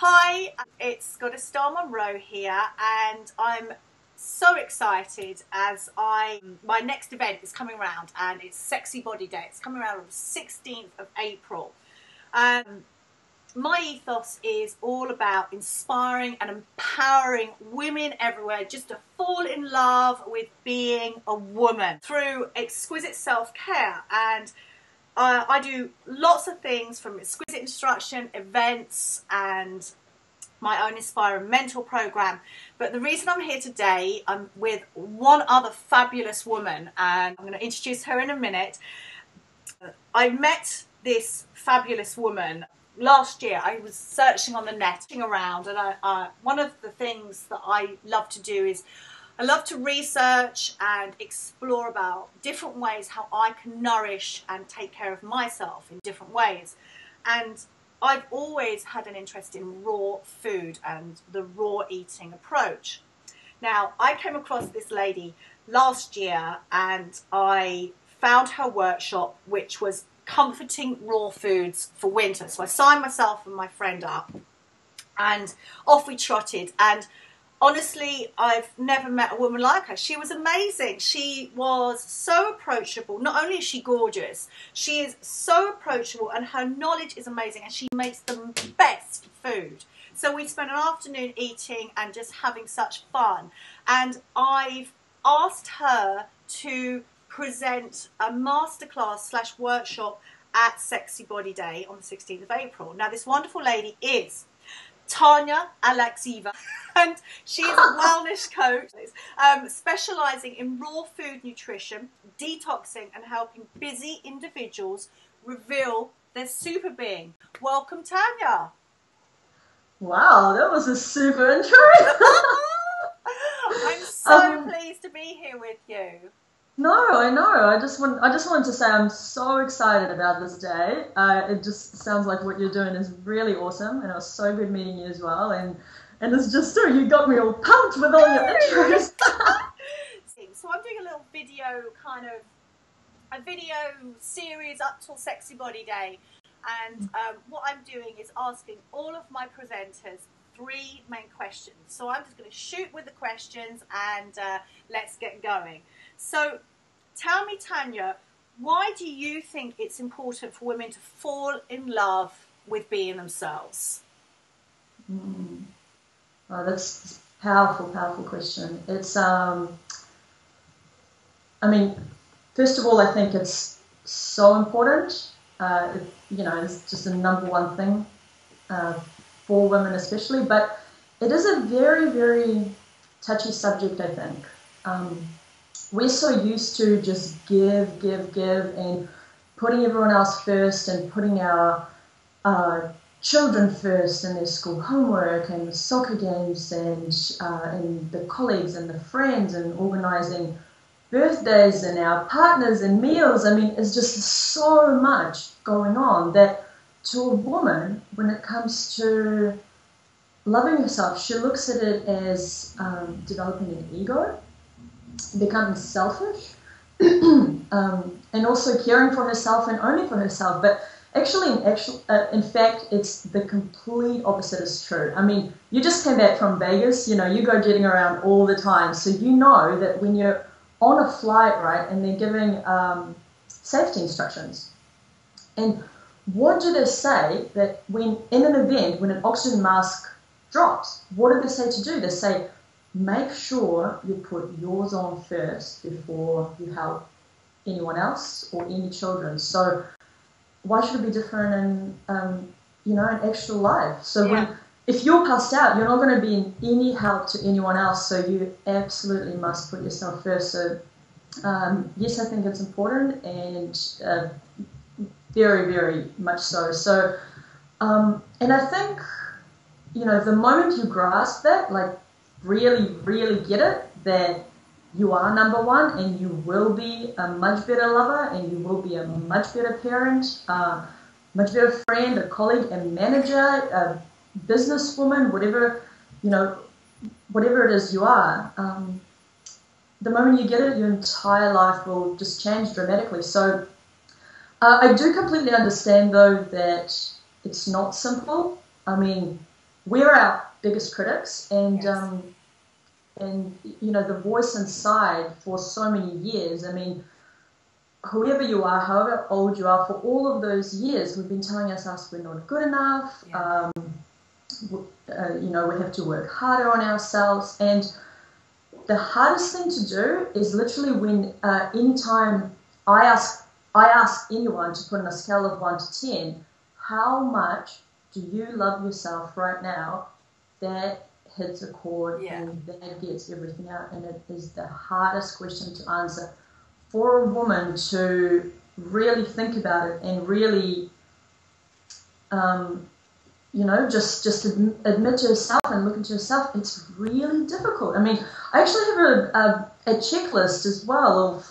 Hi, it's got a star Monroe here, and I'm so excited as my next event is coming around, and it's Sexy Body Day. It's coming around on the 16th of April. My ethos is all about inspiring and empowering women everywhere just to fall in love with being a woman through exquisite self-care. And I do lots of things, from exquisite instruction, events, and my own Inspire Mental program. But the reason I'm here today, I'm with one other fabulous woman, and I'm going to introduce her in a minute. I met this fabulous woman last year. I was searching on the net, around, and one of the things that I love to do is I love to research and explore about different ways how I can nourish and take care of myself in different ways. And I've always had an interest in raw food and the raw eating approach. Now, I came across this lady last year and I found her workshop, which was comforting raw foods for winter. So I signed myself and my friend up and off we trotted. And honestly, I've never met a woman like her. She was amazing. She was so approachable. Not only is she gorgeous, she is so approachable, and her knowledge is amazing, and she makes the best food. So we spent an afternoon eating and just having such fun. And I've asked her to present a masterclass / workshop at Sexy Body Day on the 16th of April. Now, this wonderful lady is Tanya Alexseeva, and she is a wellness coach specializing in raw food nutrition, detoxing, and helping busy individuals reveal their super being. Welcome, Tanya. Wow, that was a super intro. I'm so pleased to be here with you. No, I know. I just wanted to say I'm so excited about this day. It just sounds like what you're doing is really awesome, and it was so good meeting you as well. And it's just you got me all pumped with all your intros. So I'm doing a little video, a video series up till Sexy Body Day, and what I'm doing is asking all of my presenters 3 main questions. So I'm just going to shoot with the questions, and let's get going. So tell me, Tanya, why do you think it's important for women to fall in love with being themselves? Oh, that's a powerful question. It's, I mean, first of all, I think it's so important. It's just a #1 thing for women especially, but it is a very, very touchy subject, I think. We're so used to just give, and putting everyone else first, and putting our children first in their school homework and the soccer games and the colleagues and the friends, and organising birthdays and our partners and meals. I mean, it's just so much going on that to a woman, when it comes to loving herself, she looks at it as developing an ego, becoming selfish, and also caring for herself and only for herself. But in fact, it's the complete opposite is true. I mean, you just came back from Vegas. You go jetting around all the time, so you know that when you're on a flight, right, and they're giving safety instructions, and what do they say that when in an event, when an oxygen mask drops, what do they say to do? They say, make sure you put yours on first before you help anyone else or any children. So why should it be different in actual life? So if you're passed out, you're not going to be in any help to anyone else. So you absolutely must put yourself first. So yes, I think it's important, and very, very much so. So and I think the moment you grasp that, like, really get it, that you are #1 and you will be a much better lover, and you will be a much better parent, much better friend, a colleague, a manager, a businesswoman, whatever it is you are. The moment you get it, your entire life will just change dramatically. So I do completely understand, though, that it's not simple. I mean, we're our biggest critics, and Yes. and you know, the voice inside for so many years. I mean, whoever you are, however old you are, for all of those years, we've been telling ourselves we're not good enough. Yeah. You know, we have to work harder on ourselves, and the hardest thing to do is literally when anytime I ask anyone to put on a scale of 1 to 10, how much do you love yourself right now? That hits a chord, Yeah. and that gets everything out, and it is the hardest question to answer for a woman to really think about it and really, you know, just admit to herself and look into herself. It's really difficult. I mean, I actually have a checklist as well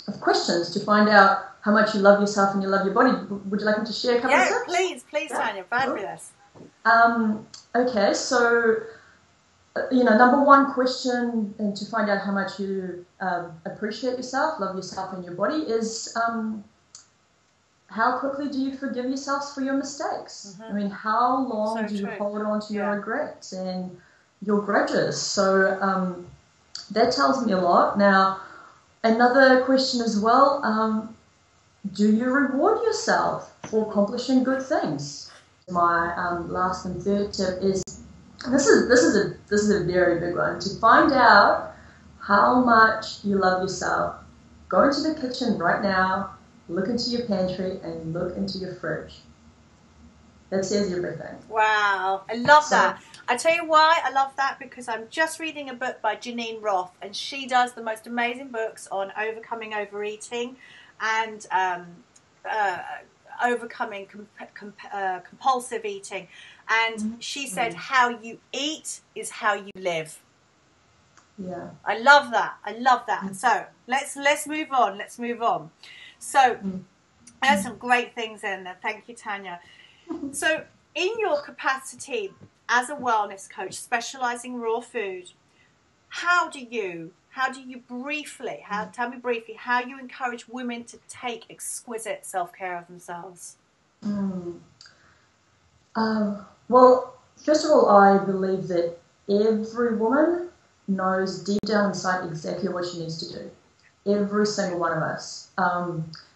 of questions to find out how much you love yourself and you love your body. Would you like me to share a couple of tips? Please, yeah. Tanya, fabulous. Okay, so, you know, number one question, and to find out how much you appreciate yourself, love yourself and your body, is how quickly do you forgive yourselves for your mistakes? I mean, how long do you hold on to your regrets and your grudges? So that tells me a lot. Now, another question as well, do you reward yourself for accomplishing good things? My last and third tip is, this is a very big one, to find out how much you love yourself. Go into the kitchen right now, look into your pantry, and look into your fridge. That says everything. Wow, I love that. I tell you why I love that, because I'm just reading a book by Janine Roth, and she does the most amazing books on overcoming overeating and overcoming compulsive eating. And she said, how you eat is how you live. Yeah. I love that. I love that. So let's move on. Let's move on. So there's some great things in there. Thank you, Tanya. So in your capacity as a wellness coach specializing in raw food, how do you briefly, tell me briefly how you encourage women to take exquisite self-care of themselves? Well, first of all, I believe that every woman knows deep down inside exactly what she needs to do. Every single one of us.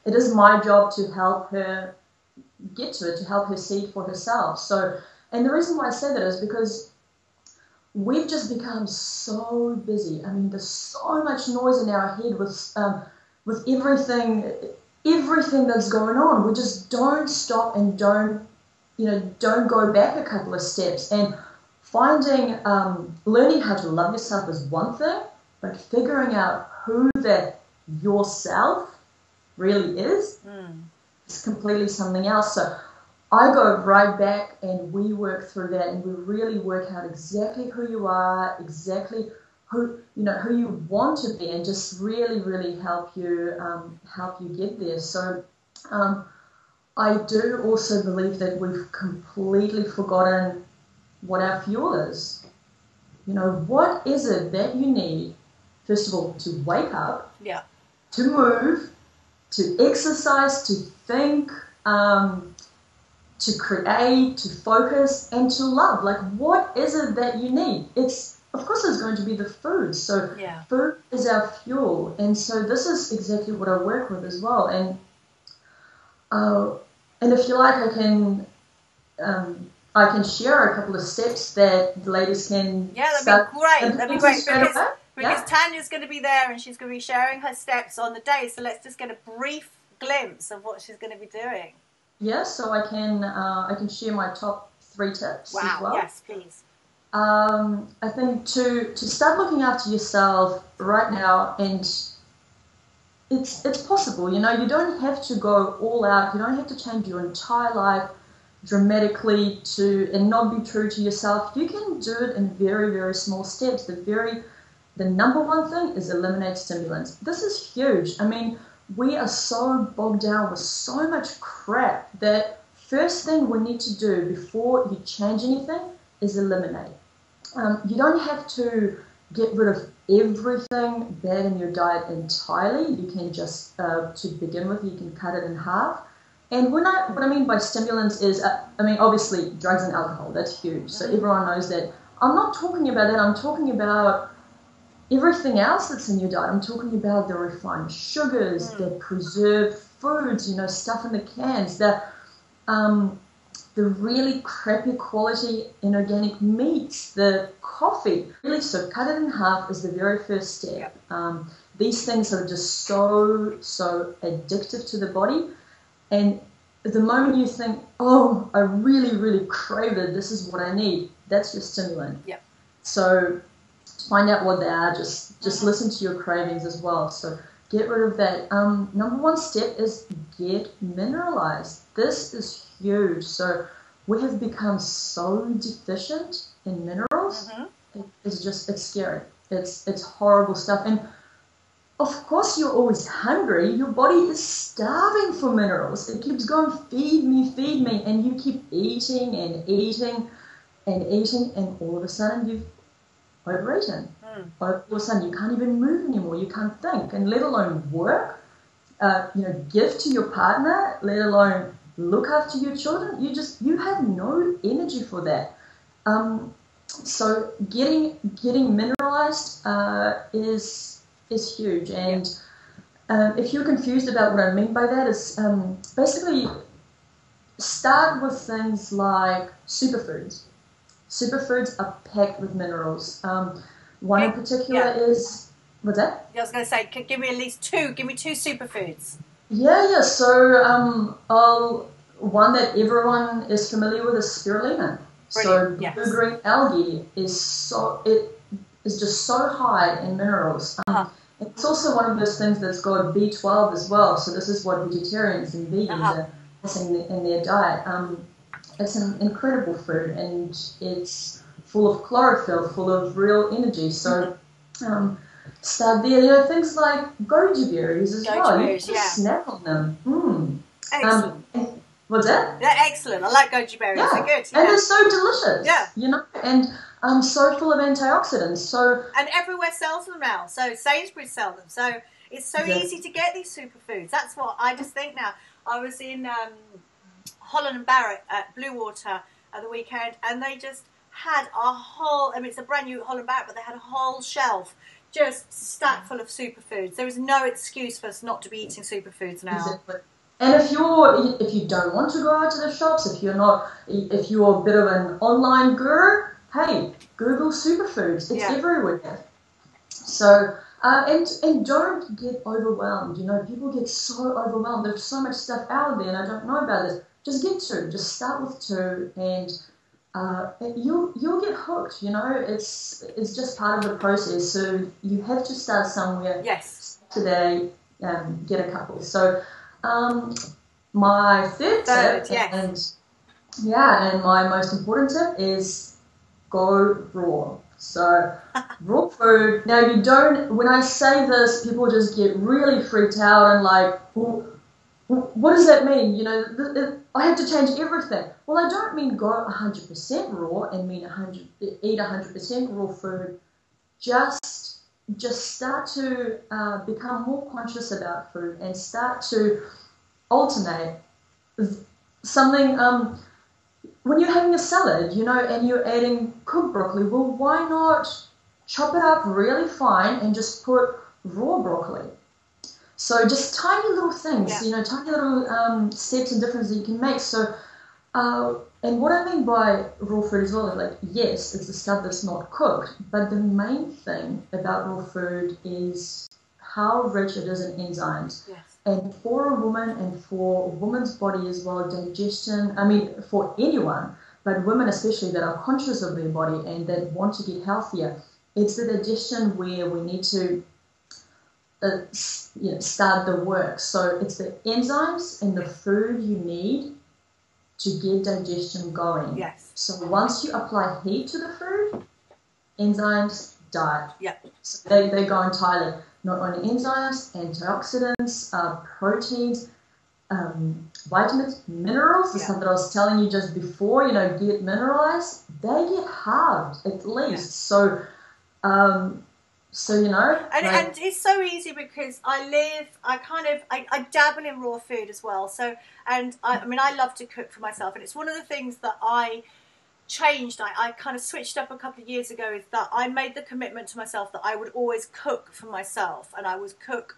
It is my job to help her get to it, to help her see it for herself. So, and the reason why I say that is because we've just become so busy. I mean, there's so much noise in our head with everything that's going on. We just don't stop and don't go back a couple of steps. And finding, learning how to love yourself is one thing, but figuring out who that yourself really is completely something else. So I go right back and we work through that, and we really work out exactly who you are, exactly who you want to be, and just really, really help you get there. So I do also believe that we've completely forgotten what our fuel is. You know, what is it that you need, first of all, to wake up, to move, to exercise, to think, to create, to focus, and to love? Like, what is it that you need? Of course, it's going to be the food. So food is our fuel. And so this is exactly what I work with as well. And if you like, I can share a couple of steps that the ladies can. Yeah, that'd be great. That'd be great because Tanya's going to be there and she's going to be sharing her steps on the day. So let's just get a brief glimpse of what she's going to be doing. Yeah, so I can share my top 3 tips as well. Yes, please. I think to start looking after yourself right now, and it's possible. You know, you don't have to go all out. You don't have to change your entire life dramatically and not be true to yourself. You can do it in very, very small steps. The number one thing is eliminate stimulants. This is huge. I mean, we are so bogged down with so much crap that first thing we need to do before you change anything is eliminate. You don't have to get rid of everything bad in your diet entirely. You can just, to begin with, you can cut it in half. And what I mean by stimulants is, obviously drugs and alcohol, that's huge. So everyone knows that. I'm not talking about that. I'm talking about everything else that's in your diet. I'm talking about the refined sugars, the preserved foods, stuff in the cans, the really crappy quality inorganic meats, the coffee. Really, so cut it in half is the very first step. These things are just so addictive to the body. And the moment you think, oh, I really, really crave it, this is what I need, that's your stimulant. Yep. So to find out what they are, just listen to your cravings as well. So get rid of that. Number one step is get mineralized. This is huge. So we have become so deficient in minerals. It's scary. It's horrible stuff. And of course you're always hungry. Your body is starving for minerals. It keeps going, feed me, and you keep eating and eating and eating, and all of a sudden you've overeaten. All of a sudden you can't even move anymore. You can't think, and let alone work, give to your partner, let alone look after your children. You have no energy for that. So getting mineralized is huge. And if you're confused about what I mean by that, is basically start with things like superfoods. Superfoods are packed with minerals. One in particular is, what's that? I was going to say, give me at least two. Give me two superfoods. Yeah. So one that everyone is familiar with is spirulina. Brilliant. So blue-green algae is just so high in minerals. It's also one of those things that's got B12 as well. So this is what vegetarians and vegans are missing in their diet. It's an incredible food, and it's full of chlorophyll, full of real energy. So start there. Things like goji berries as well. You just snack on them. Excellent. What's that? They're excellent. I like goji berries. They're good. And they're so delicious. Yeah. And so full of antioxidants. And everywhere sells them now. So Sainsbury's sell them. So it's so easy to get these superfoods. That's what I just think now. I was in Holland and Barrett at Bluewater at the weekend, and they just had a whole, it's a brand new Holland Barrett, but they had a whole shelf just stacked full of superfoods. There is no excuse for us not to be eating superfoods now. Exactly. And if you don't want to go out to the shops, if you're a bit of an online guru, hey, Google superfoods. It's everywhere. So and don't get overwhelmed. People get so overwhelmed. There's so much stuff out there, and I don't know about this. Just get two. Just start with two, and you'll get hooked. It's just part of the process. So you have to start somewhere. Yes. Today, get a couple. So. My third tip, and my most important tip is go raw. So raw food. Now when I say this, people just get really freaked out and like, well, what does that mean? I have to change everything. Well, I don't mean go 100% raw and mean eat 100% raw food. Just start to become more conscious about food and start to alternate something. When you're having a salad, and you're adding cooked broccoli, well, why not chop it up really fine and just put raw broccoli? So just tiny little things, tiny little steps and differences that you can make. So, and what I mean by raw food as well is like, yes, it's the stuff that's not cooked, but the main thing about raw food is how rich it is in enzymes. Yes. And for a woman and for a woman's body as well, digestion, for anyone, but women especially that are conscious of their body and that want to get healthier, it's the digestion where we need to start the work. So it's the enzymes and the food you need to get digestion going. Yes. So once you apply heat to the food, enzymes die. Yeah. So they go entirely. Not only enzymes, antioxidants, proteins, vitamins, minerals, the stuff that I was telling you just before, get mineralized, they get halved at least. So So, you know, and it's so easy because I dabble in raw food as well. So, and I mean, I love to cook for myself, and it's one of the things that I changed. I kind of switched up a couple of years ago. Is that I made the commitment to myself that I would always cook for myself, and I would cook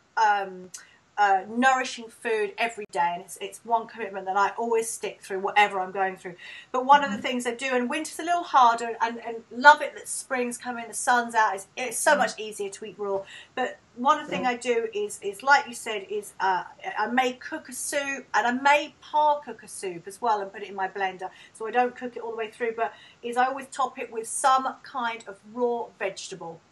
nourishing food every day, and it's one commitment that I always stick through whatever I'm going through. But one of the things I do, and winter's a little harder, and love it that spring's coming, the sun's out, it's so much easier to eat raw. But one thing I do is like you said, is I may cook a soup, and I may par cook a soup as well and put it in my blender, so I don't cook it all the way through, but I always top it with some kind of raw vegetable,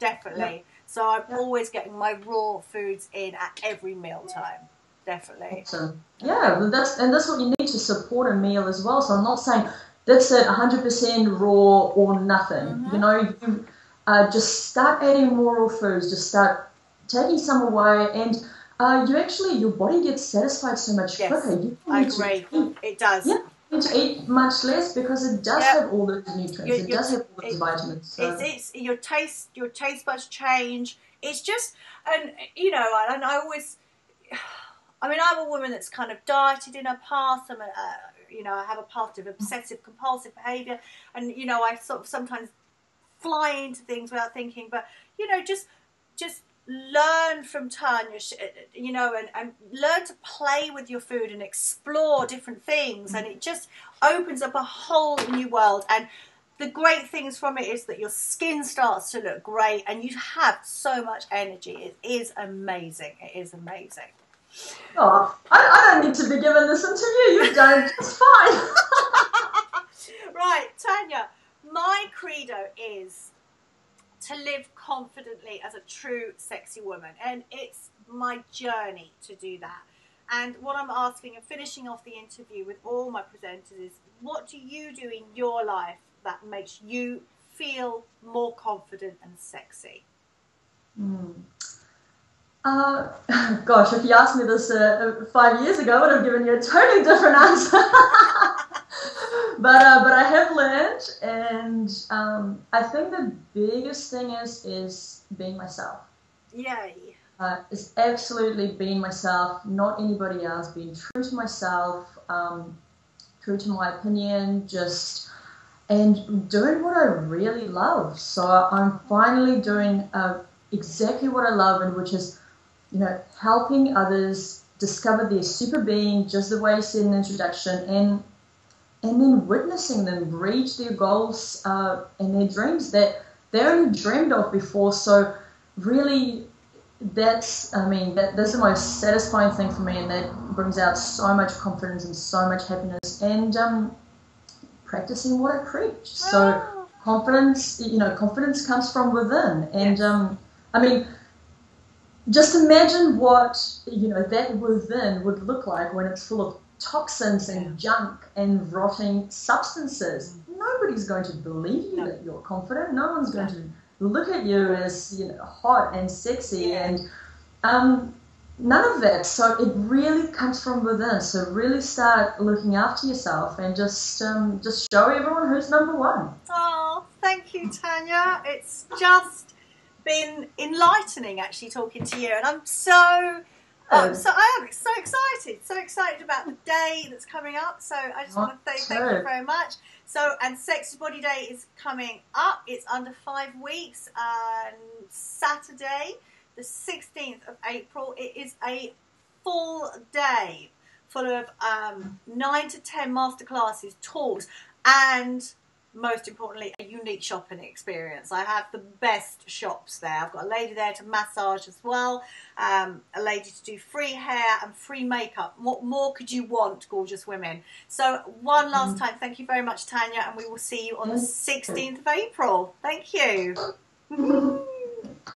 definitely. So I'm always getting my raw foods in at every meal time, definitely. Awesome. Yeah, well, that's what you need to support a meal as well. So I'm not saying that's it, 100% raw or nothing. You know, you just start adding more raw foods. Just start taking some away, and your body gets satisfied so much quicker. I agree. It does. Yeah. To eat much less because it does have all those nutrients. It does have all those vitamins. So. It's your taste buds change. It's just, and you know, and I always, I mean, I'm a woman that's kind of dieted in her past. I'm I have a past of obsessive compulsive behaviour, and you know, I sort of sometimes fly into things without thinking. But you know, just learn from Tanya, you know, and learn to play with your food and explore different things, and it just opens up a whole new world. And the great things from it is that your skin starts to look great, and you have so much energy. It is amazing. It is amazing. Oh, I don't need to be given this interview. You've done just fine. Right, Tanya, my credo is to live confidently as a true sexy woman, and it's my journey to do that. And what I'm asking and finishing off the interview with all my presenters is, what do you do in your life that makes you feel more confident and sexy? Gosh, if you asked me this 5 years ago, I would have given you a totally different answer. But I have learned, and I think the biggest thing is being myself. Yay. It's absolutely being myself, not anybody else. Being true to myself, true to my opinion, and doing what I really love. So I'm finally doing exactly what I love, and which is, you know, helping others discover their super being, just the way you said in the introduction, and then witnessing them reach their goals and their dreams that they only dreamed of before. So really, that's the most satisfying thing for me, and that brings out so much confidence and so much happiness, and practicing what I preach. So confidence comes from within, and I mean, just imagine what, you know, that within would look like when it's full of toxins and junk and rotting substances. Nobody's going to believe you that you're confident. No one's going to look at you as, you know, hot and sexy and none of that. So it really comes from within. So really start looking after yourself and just show everyone who's number one. Oh, thank you, Tanya. It's just been enlightening actually talking to you, and I'm so excited about the day that's coming up. So I just want to say thank you very much. So, and Sexy Body Day is coming up. It's under 5 weeks, and Saturday the 16th of April, it is a full day full of 9 to 10 masterclasses, talks, and most importantly, a unique shopping experience. I have the best shops there. I've got a lady there to massage as well, a lady to do free hair and free makeup. What more could you want, gorgeous women? So one last time, thank you very much, Tanya, and we will see you on the 16th of April. Thank you.